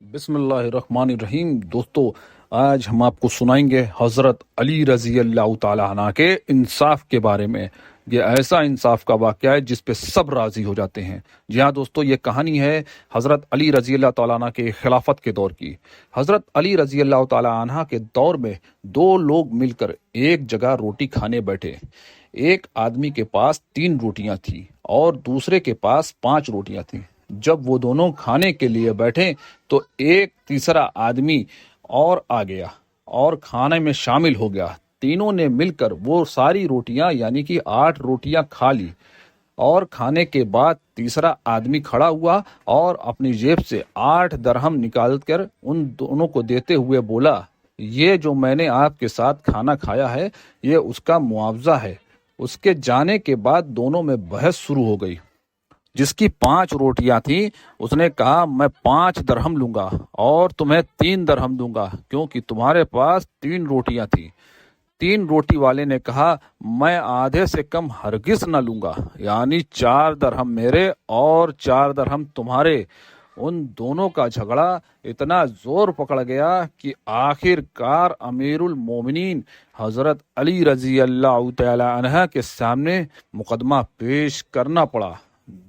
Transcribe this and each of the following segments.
बिस्मिल्लाहिर्रहमानिर्रहीम। दोस्तों, आज हम आपको सुनाएंगे हज़रत अली रज़ी अल्लाह ताला अन्हु के इंसाफ के बारे में। ये ऐसा इंसाफ का वाक़या है जिस पे सब राज़ी हो जाते हैं। जी हाँ दोस्तों, ये कहानी है हज़रत अली रज़ी अल्लाह ताला अन्हु के खिलाफत के दौर की। हज़रत अली रज़ी अल्लाह ताला अन्हु के दौर में दो लोग मिलकर एक जगह रोटी खाने बैठे। एक आदमी के पास 3 रोटियां थी और दूसरे के पास 5 रोटियां थी। जब वो दोनों खाने के लिए बैठे तो एक तीसरा आदमी और आ गया और खाने में शामिल हो गया। तीनों ने मिलकर वो सारी रोटियां यानी कि 8 रोटियां खा ली और खाने के बाद तीसरा आदमी खड़ा हुआ और अपनी जेब से 8 दरहम निकाल कर उन दोनों को देते हुए बोला, ये जो मैंने आपके साथ खाना खाया है ये उसका मुआवजा है। उसके जाने के बाद दोनों में बहस शुरू हो गई। जिसकी 5 रोटियां थी उसने कहा, मैं 5 दरहम लूंगा और तुम्हें 3 दरहम दूंगा क्योंकि तुम्हारे पास 3 रोटियां थी। 3 रोटी वाले ने कहा, मैं आधे से कम हरगिज न लूंगा, यानी 4 दरहम मेरे और 4 दरहम तुम्हारे। उन दोनों का झगड़ा इतना जोर पकड़ गया कि आखिरकार अमीरुल मोमिनीन हजरत अली रजी अल्लाह तआला अन्हु के सामने मुकदमा पेश करना पड़ा।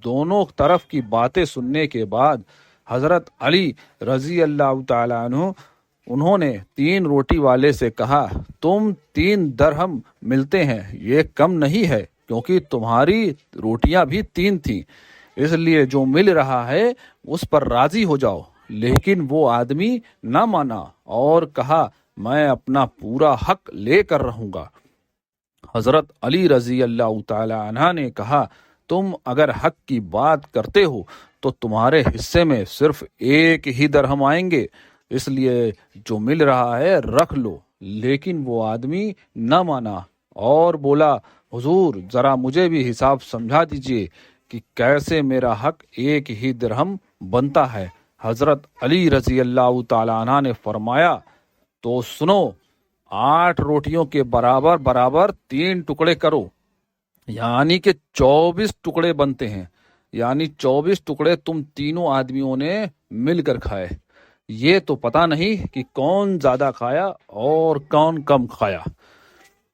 दोनों तरफ की बातें सुनने के बाद हजरत अली रजी अल्लाह तआला अन्हु उन्होंने 3 रोटी वाले से कहा, तुम 3 दरहम मिलते हैं, ये कम नहीं है क्योंकि तुम्हारी रोटियां भी 3 थी, इसलिए जो मिल रहा है उस पर राजी हो जाओ। लेकिन वो आदमी न माना और कहा, मैं अपना पूरा हक लेकर रहूंगा। हजरत अली रजी अल्लाह तआला अन्हु ने कहा, तुम अगर हक की बात करते हो तो तुम्हारे हिस्से में सिर्फ 1 ही दरहम आएंगे, इसलिए जो मिल रहा है रख लो। लेकिन वो आदमी न माना और बोला, हुजूर जरा मुझे भी हिसाब समझा दीजिए कि कैसे मेरा हक 1 ही दिरहम बनता है। हजरत अली रजी अल्लाह तआला अन्हु ने फरमाया, तो सुनो, 8 रोटियों के बराबर बराबर 3 टुकड़े करो, यानी कि 24 टुकड़े बनते हैं। यानी 24 टुकड़े तुम तीनों आदमियों ने मिलकर खाए। ये तो पता नहीं कि कौन ज्यादा खाया और कौन कम खाया,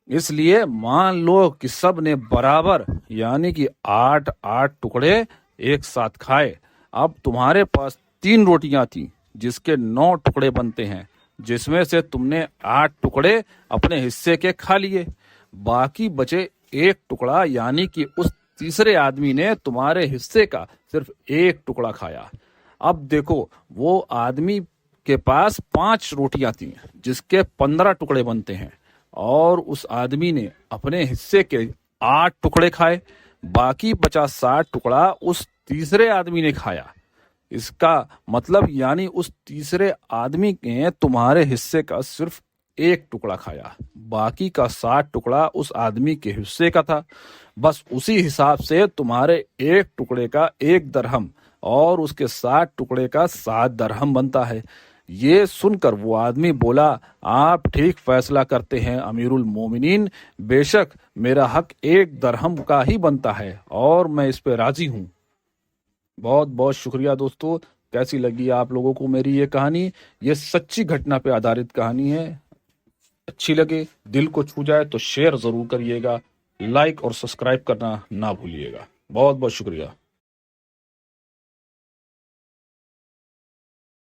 इसलिए मान लो कि सब ने बराबर यानी कि 8-8 टुकड़े एक साथ खाए। अब तुम्हारे पास 3 रोटियां थी जिसके 9 टुकड़े बनते हैं, जिसमें से तुमने 8 टुकड़े अपने हिस्से के खा लिए। बाकी बचे 1 टुकड़ा यानी कि उस तीसरे आदमी ने तुम्हारे हिस्से का सिर्फ 1 टुकड़ा खाया। अब देखो, वो आदमी के पास 5 रोटियां थी जिसके 15 टुकड़े बनते हैं और उस आदमी ने अपने हिस्से के 8 टुकड़े खाए। बाकी बचा 60 टुकड़ा उस तीसरे आदमी ने खाया। इसका मतलब यानी उस तीसरे आदमी ने तुम्हारे हिस्से का सिर्फ 1 टुकड़ा खाया, बाकी का 60 टुकड़ा उस आदमी के हिस्से का था। बस उसी हिसाब से तुम्हारे 1 टुकड़े का 1 दरहम और उसके 60 टुकड़े का 7 दरहम बनता है। ये सुनकर वो आदमी बोला, आप ठीक फैसला करते हैं अमीरुल मोमिनीन, बेशक मेरा हक 1 दरहम का ही बनता है और मैं इस पे राजी हूँ। बहुत बहुत शुक्रिया दोस्तों। कैसी लगी आप लोगों को मेरी ये कहानी? ये सच्ची घटना पे आधारित कहानी है। अच्छी लगे, दिल को छू जाए तो शेयर जरूर करिएगा, लाइक और सब्सक्राइब करना ना भूलिएगा। बहुत बहुत शुक्रिया।